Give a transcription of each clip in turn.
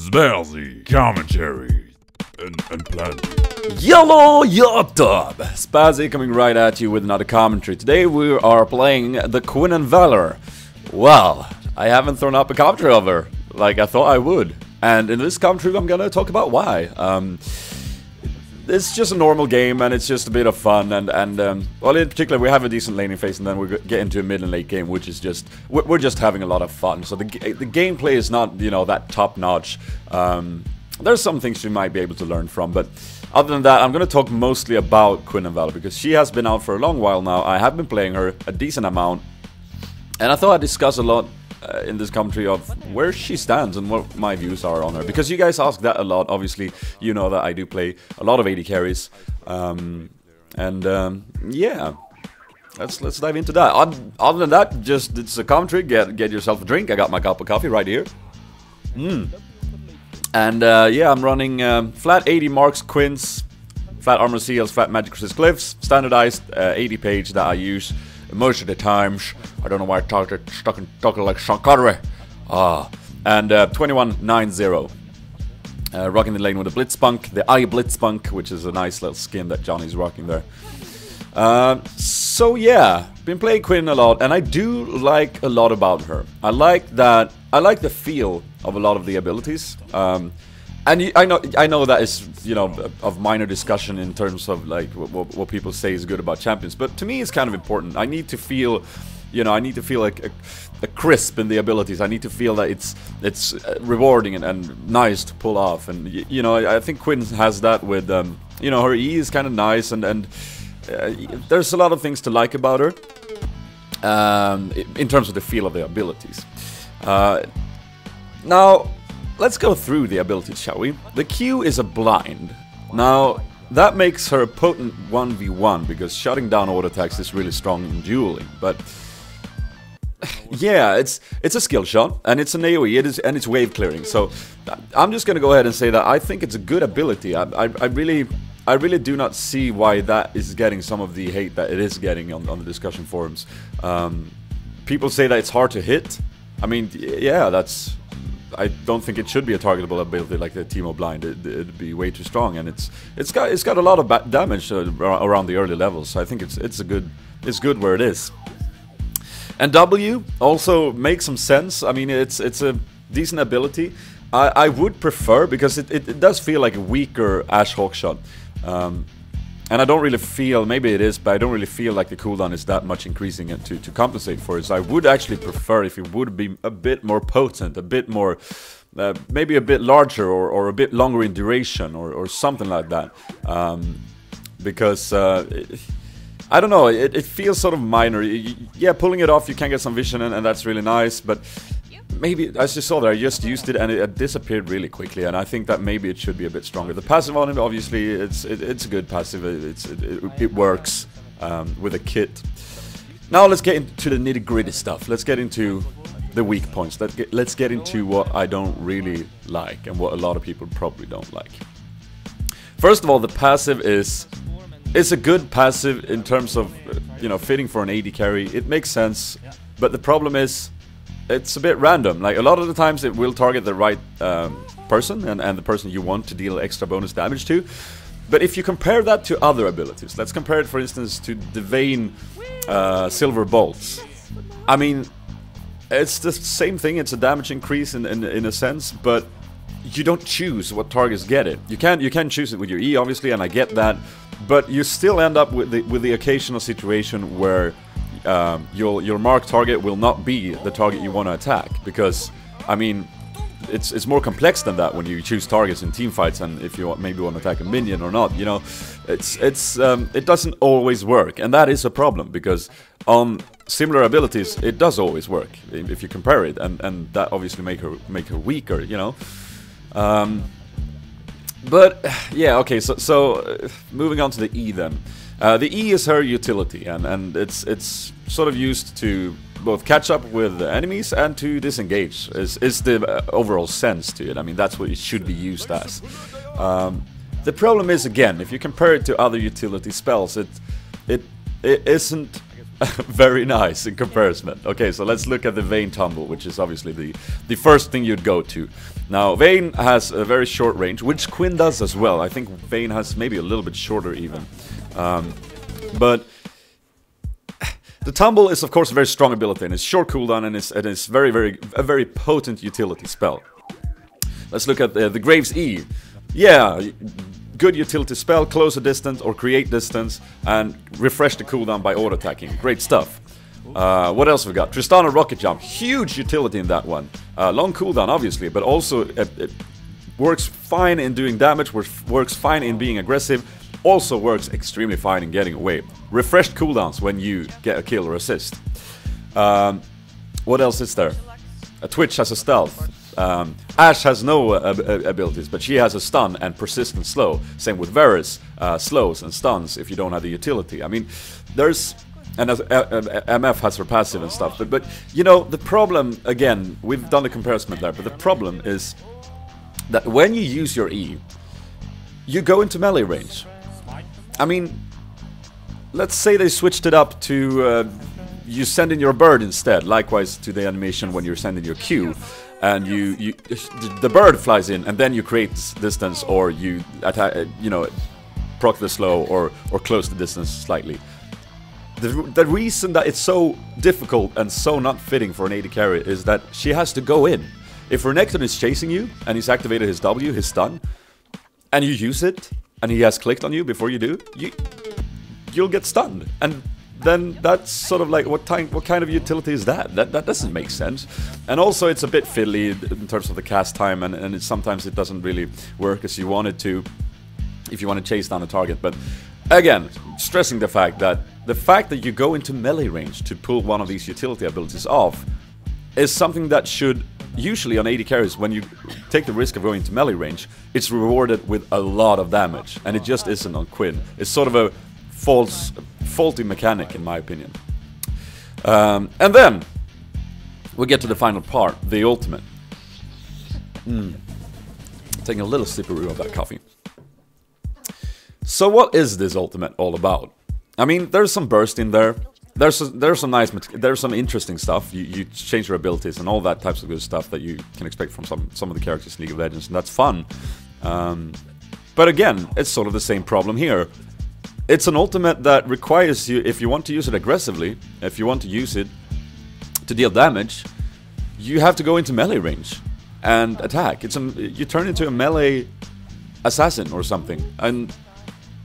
Spazzy commentary and planning. Yellow Yachtub! Spazzy coming right at you with another commentary. Today we are playing the Quinn and Valor. Well, I haven't thrown up a commentary of her like I thought I would. And in this commentary I'm gonna talk about why. It's just a normal game and it's just a bit of fun and well, in particular we have a decent laning phase and then we get into a mid and late game, which is just we're just having a lot of fun. So the gameplay is not, you know, that top notch. There's some things you might be able to learn from, but other than that, I'm going to talk mostly about Quinn and Valor because she has been out for a long while now. I have been playing her a decent amount, and I thought I'd discuss a lot in this commentary of where she stands and what my views are on her, because you guys ask that a lot. Obviously, you know that I do play a lot of AD carries, yeah, let's dive into that. Other than that, just it's a commentary. Get yourself a drink. I got my cup of coffee right here. And yeah, I'm running flat 80 Marks, Quinns, flat Armor Seals, flat Magic Resist Glyphs, standardized 80 page that I use most of the times. I don't know why I talking like Sean Connery. And 2190. Rocking the lane with the Blitzpunk, the Eye Blitzpunk, which is a nice little skin that Johnny's rocking there. So yeah, been playing Quinn a lot, and I do like a lot about her. I like the feel of a lot of the abilities. And I know that is, you know, of minor discussion in terms of like what people say is good about champions, but to me it's kind of important. I need to feel, you know, like a crisp in the abilities. I need to feel that it's rewarding and nice to pull off. And you know, I think Quinn has that with you know, her E is kind of nice and there's a lot of things to like about her in terms of the feel of the abilities. Now, let's go through the abilities, shall we? The Q is a blind. Now, that makes her a potent 1v1 because shutting down auto attacks is really strong in dueling. But yeah, it's a skill shot and it's an AoE, and it's wave clearing. So I'm just gonna go ahead and say that I think it's a good ability. I really do not see why that is getting some of the hate that it is getting on the discussion forums. People say that it's hard to hit. I mean, yeah, I don't think it should be a targetable ability like the Teemo Blind. It'd be way too strong, and it's got a lot of damage around the early levels. So I think it's good where it is. And W also makes some sense. I mean, it's a decent ability. I would prefer, because it does feel like a weaker Ashe Hawkshot. And I don't really feel, maybe it is, but I don't really feel like the cooldown is that much increasing it to compensate for it. So I would actually prefer if it would be a bit more potent, a bit more, maybe a bit larger or a bit longer in duration or something like that. Because, I don't know, it feels sort of minor. Yeah, pulling it off, you can get some vision and that's really nice, but maybe, as you saw there, I just used it and it disappeared really quickly, and I think that maybe it should be a bit stronger. The passive on it, obviously, it's a good passive. It works with a kit. Now let's get into the nitty-gritty stuff. Let's get into the weak points. Let's get into what I don't really like and what a lot of people probably don't like. First of all, the passive it's a good passive in terms of, you know, fitting for an AD carry. It makes sense, but the problem is, it's a bit random. Like, a lot of the times it will target the right person and the person you want to deal extra bonus damage to. But if you compare that to other abilities, let's compare it, for instance, to the Vayne Silver Bolts. I mean, it's the same thing. It's a damage increase in a sense, but you don't choose what targets get it. You can choose it with your E, obviously, and I get that, but you still end up with the occasional situation where your marked target will not be the target you want to attack, because I mean it's more complex than that when you choose targets in team fights, and if you maybe want to attack a minion or not, you know, it doesn't always work, and that is a problem, because on similar abilities it does always work if you compare it, and that obviously make her weaker, you know. But yeah, okay, so moving on to the E then. The E is her utility, and it's sort of used to both catch up with enemies and to disengage, is the overall sense to it. I mean, that's what it should be used as. The problem is, again, if you compare it to other utility spells, it isn't very nice in comparison. Okay, so let's look at the Vayne Tumble, which is obviously the first thing you'd go to. Now, Vayne has a very short range, which Quinn does as well. I think Vayne has maybe a little bit shorter even. But the Tumble is, of course, a very strong ability, and it's short cooldown, and it's a very potent utility spell. Let's look at the Graves E. Yeah, good utility spell, close a distance or create distance, and refresh the cooldown by auto-attacking. Great stuff. What else we got? Tristana Rocket Jump, huge utility in that one. Long cooldown, obviously, but also it works fine in doing damage, works fine in being aggressive, also works extremely fine in getting away. Refreshed cooldowns when you get a kill or assist. What else is there? Twitch has a stealth. Ashe has no abilities, but she has a stun and persistent slow. Same with Varus, slows and stuns if you don't have the utility. I mean, there's... And MF has her passive and stuff, but you know, the problem, again, we've done the comparison there, but the problem is that when you use your E, you go into melee range. I mean, let's say they switched it up to you send in your bird instead, likewise to the animation when you're sending your Q, and the bird flies in, and then you create distance, or you attack, you know, proc the slow or close the distance slightly. The reason that it's so difficult and so not fitting for an AD carry is that she has to go in. If Renekton is chasing you, and he's activated his W, his stun, and you use it, and he has clicked on you before you do, you'll get stunned. And then that's sort of like, what kind of utility is that? That doesn't make sense. And also it's a bit fiddly in terms of the cast time, and sometimes it doesn't really work as you want it to, if you want to chase down a target. But again, stressing the fact that you go into melee range to pull one of these utility abilities off is something that should, usually on AD carries, when you take the risk of going to melee range, it's rewarded with a lot of damage, and it just isn't on Quinn. It's sort of a faulty mechanic, in my opinion. And then we get to the final part, the ultimate. Taking a little sipperoo of that coffee. So what is this ultimate all about? I mean, there's some burst in there. There's some interesting stuff. You change your abilities and all that types of good stuff that you can expect from some of the characters in League of Legends, and that's fun. But again, it's sort of the same problem here. It's an ultimate that requires you, if you want to use it aggressively, if you want to use it to deal damage, you have to go into melee range and attack. You turn into a melee assassin or something, and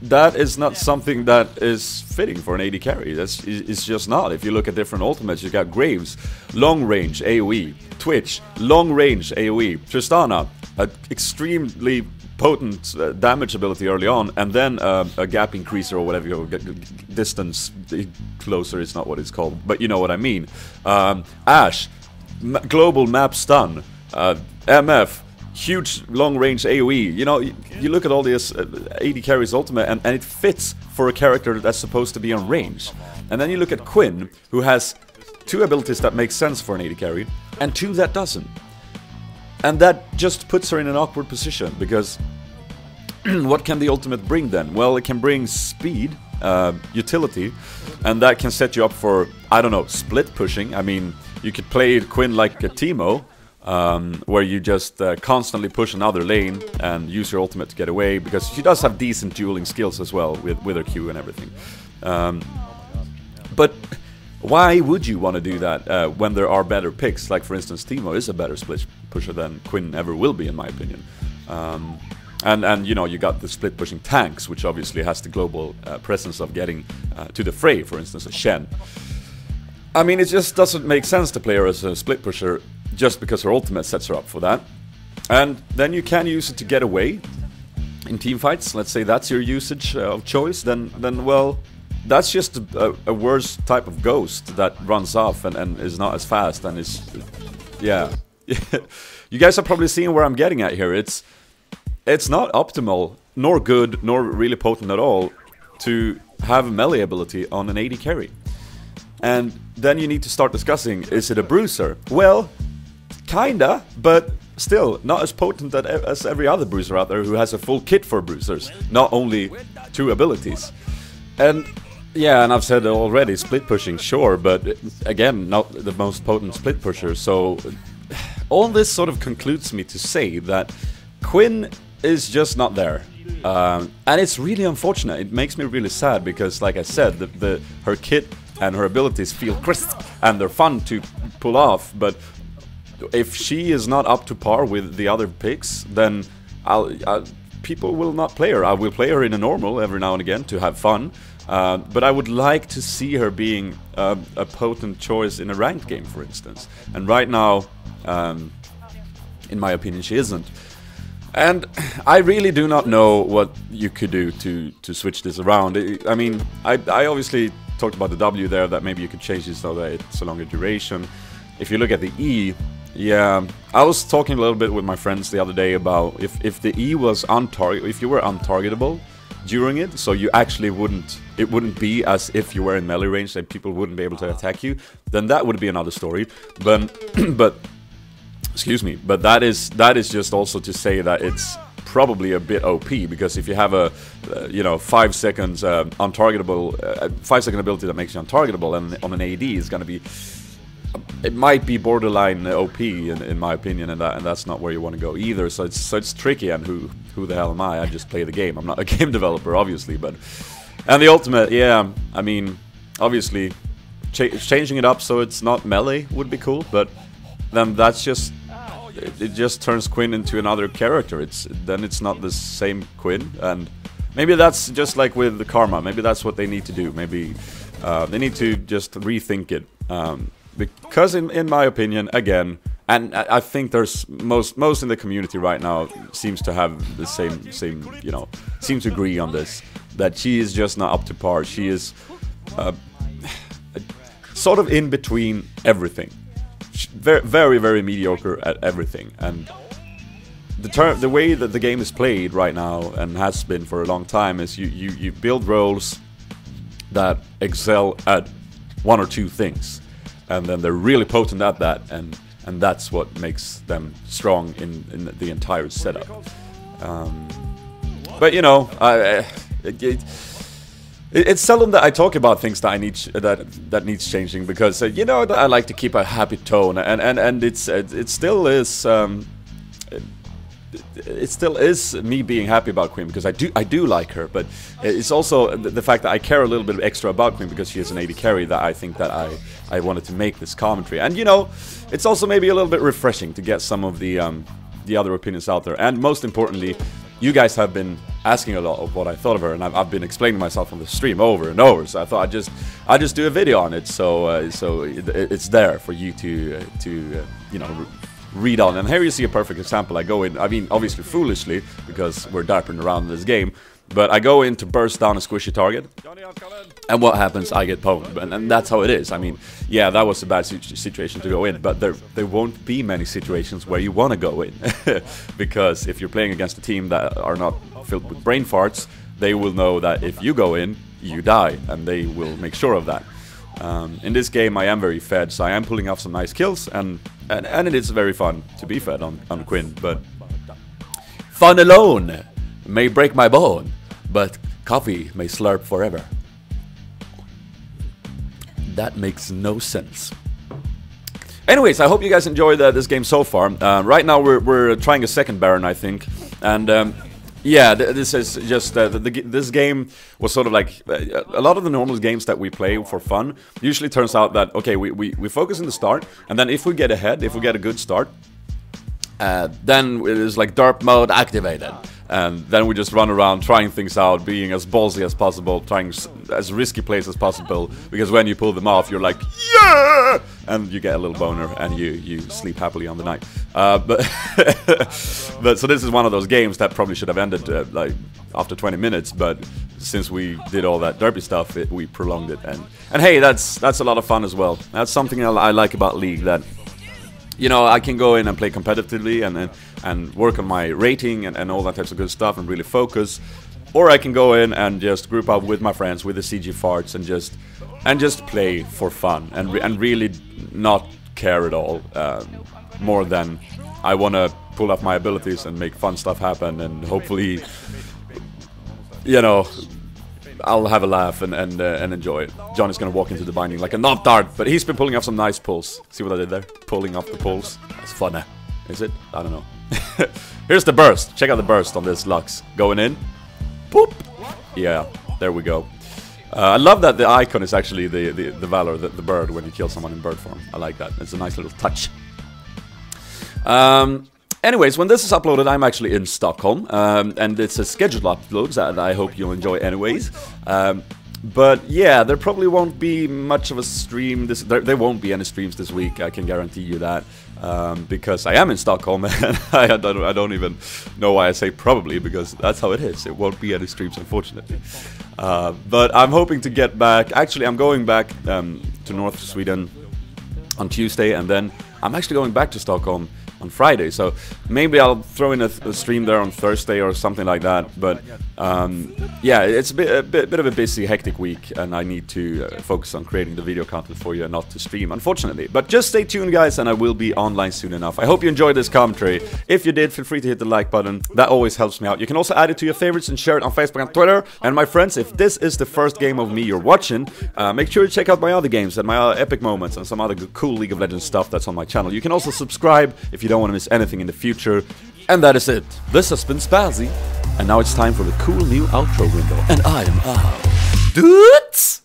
that is not something that is fitting for an AD carry. It's just not. If you look at different ultimates, you got Graves, long range AoE, Twitch, long range AoE, Tristana, an extremely potent damage ability early on, and then a gap increaser or whatever you get, distance closer is not what it's called, but you know what I mean. Ashe, global map stun, MF, huge long-range AoE. You know, you look at all this AD carry's ultimate, and it fits for a character that's supposed to be on range. And then you look at Quinn, who has two abilities that make sense for an AD carry, and two that doesn't. And that just puts her in an awkward position, because what can the ultimate bring then? Well, it can bring speed, utility, and that can set you up for, I don't know, split pushing. I mean, you could play Quinn like a Teemo, where you just constantly push another lane and use your ultimate to get away, because she does have decent dueling skills as well with her Q and everything. But why would you want to do that when there are better picks? Like, for instance, Teemo is a better split pusher than Quinn ever will be, in my opinion. And you know, you got the split pushing tanks, which obviously has the global presence of getting to the fray, for instance, a Shen. I mean, it just doesn't make sense to play her as a split pusher just because her ultimate sets her up for that. And then you can use it to get away in team fights. Let's say that's your usage of choice, then well, that's just a worse type of ghost that runs off and is not as fast and is, yeah. You guys are probably seeing where I'm getting at here. It's not optimal, nor good, nor really potent at all to have a melee ability on an AD carry. And then you need to start discussing, is it a bruiser? Well, kinda, but still not as potent as every other bruiser out there who has a full kit for bruisers, not only two abilities. And yeah, and I've said already, split pushing, sure, but again, not the most potent split pusher, so all this sort of concludes me to say that Quinn is just not there. And it's really unfortunate. It makes me really sad because, like I said, her kit and her abilities feel crisp and they're fun to pull off. But if she is not up to par with the other picks, then people will not play her. I will play her in a normal every now and again to have fun. But I would like to see her being a potent choice in a ranked game, for instance. And right now, in my opinion, she isn't. And I really do not know what you could do to switch this around. I mean, I obviously talked about the W there, that maybe you could change it so that it's a longer duration. If you look at the E, yeah, I was talking a little bit with my friends the other day about if the E was if you were untargetable during it, so you actually it wouldn't be as if you were in melee range and people wouldn't be able to attack you, then that would be another story. But excuse me, but that is just also to say that it's probably a bit OP, because if you have a 5 seconds untargetable 5-second ability that makes you untargetable, and on an AD is going to be, it might be borderline OP in my opinion, and that's not where you want to go either. So it's tricky, and who the hell am I? I just play the game. I'm not a game developer, obviously, and the ultimate, yeah, I mean, obviously changing it up so it's not melee would be cool, but then that's just, it just turns Quinn into another character. Then it's not the same Quinn, and maybe that's just like with the Karma. Maybe that's what they need to do. Maybe they need to just rethink it, because in my opinion, again, and I think there's most in the community right now seems to have the same seem to agree on this, that she is just not up to par. She is sort of in between everything. Very, very, very mediocre at everything, and the way that the game is played right now, and has been for a long time, is you build roles that excel at one or two things, and then they're really potent at that, and that's what makes them strong in the entire setup. But you know, it's seldom that I talk about things that I need that needs changing, because you know, I like to keep a happy tone, and it still is me being happy about Quinn, because I do like her, but it's also the fact that I care a little bit extra about Quinn because she is an AD carry, that I think that I wanted to make this commentary. And you know, it's also maybe a little bit refreshing to get some of the other opinions out there, and most importantly, you guys have been asking a lot of what I thought of her, and I've been explaining myself on the stream over and over. So I thought I'd just do a video on it, so it's there for you to you know, read on. And here you see a perfect example. I go in, I mean, obviously foolishly, because we're darping around in this game, but I go in to burst down a squishy target, and what happens? I get pwned, and that's how it is. I mean, yeah, that was a bad situation to go in, but there won't be many situations where you want to go in, because if you're playing against a team that are not filled with brain farts, they will know that if you go in, you die, and they will make sure of that. In this game, I am very fed, so I am pulling off some nice kills, and it is very fun to be fed on Quinn, but fun alone may break my bone, but coffee may slurp forever. That makes no sense. Anyways, I hope you guys enjoyed this game so far. Right now we're trying a second Baron, I think, and yeah, this is just this game was sort of like a lot of the normal games that we play for fun. Usually turns out that okay, we focus in the start, and then if we get ahead, if we get a good start, then it is like derp mode activated. And then we just run around trying things out, being as ballsy as possible, trying as risky plays as possible, because when you pull them off, you're like, yeah! And you get a little boner, and you sleep happily on the night. But so this is one of those games that probably should have ended like after 20 minutes, but since we did all that derpy stuff, we prolonged it. And hey, that's a lot of fun as well. That's something I like about League, that you know, I can go in and play competitively and work on my rating and all that types of good stuff and really focus, or I can go in and just group up with my friends with the CG farts and just play for fun and really not care at all, more than I want to pull off my abilities and make fun stuff happen, and hopefully, you know, I'll have a laugh and enjoy it. John is gonna walk into the binding like a knob dart, but he's been pulling off some nice pulls. See what I did there? Pulling off the pulls. That's fun. Is it? I don't know. Here's the burst. Check out the burst on this Lux. Going in. Boop. Yeah, there we go. I love that the icon is actually the Valor, the bird, when you kill someone in bird form. I like that. It's a nice little touch. Anyways, when this is uploaded, I'm actually in Stockholm, and it's a scheduled upload that I hope you'll enjoy anyways. But yeah, there probably won't be much of a stream. There won't be any streams this week, I can guarantee you that. Because I am in Stockholm, and I don't even know why I say probably, because that's how it is. It won't be any streams, unfortunately. But I'm hoping to get back. Actually, I'm going back to North Sweden on Tuesday, and then I'm actually going back to Stockholm on Friday, so maybe I'll throw in a stream there on Thursday or something like that. But yeah, it's a bit of a busy, hectic week, and I need to focus on creating the video content for you and not to stream, unfortunately. But just stay tuned, guys, and I will be online soon enough. I hope you enjoyed this commentary. If you did, feel free to hit the like button. That always helps me out. You can also add it to your favorites and share it on Facebook and Twitter. And my friends, if this is the first game of me you're watching, make sure to check out my other games and my other epic moments and some other cool League of Legends stuff that's on my channel. You can also subscribe if you don't want to miss anything in the future. And that is it. This has been Spazzy, and now it's time for the cool new outro window. And I am out. Dudes!